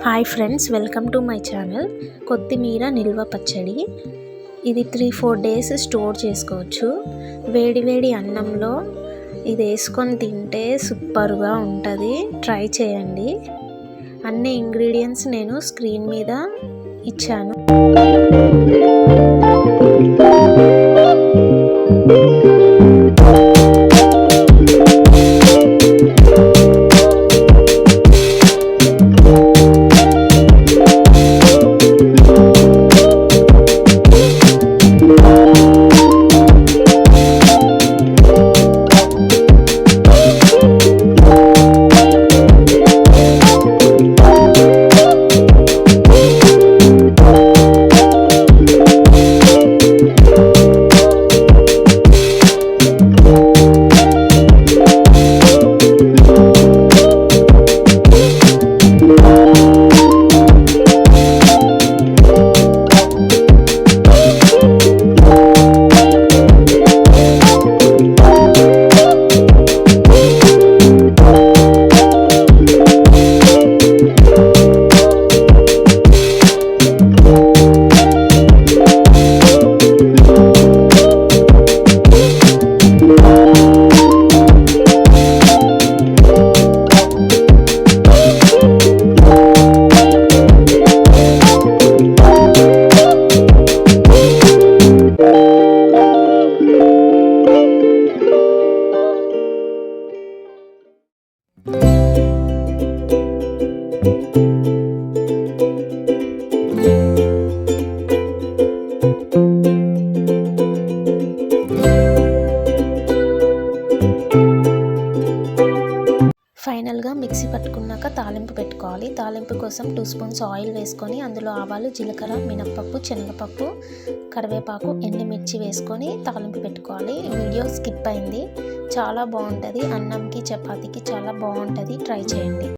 Hi friends, welcome to my channel. కొత్తిమీర నిల్వ పచ్చడి. ఇది 3-4 డేస్ స్టోర్ చేసుకోవచ్చు. వేడి వేడి అన్నంలో ఇది వేసుకొని తింటే సూపర్గా ఉంటుంది. ట్రై చేయండి. అన్ని ఇంగ్రీడియంట్స్ నేను స్క్రీన్ మీద ఇచ్చాను. ఫైనల్గా మిక్సీ పట్టుకున్నాక తాలింపు పెట్టుకోవాలి. తాలింపు కోసం 2 స్పూన్స్ ఆయిల్ వేసుకొని అందులో ఆవాలు, జీలకర్ర, మినప్పప్పు, శనగపప్పు, కరివేపాకు, ఎండుమిర్చి వేసుకొని తాలింపు పెట్టుకోవాలి. వీడియో స్కిప్ అయింది. చాలా బాగుంటుంది. అన్నంకి, చపాతీకి చాలా బాగుంటుంది. ట్రై చేయండి.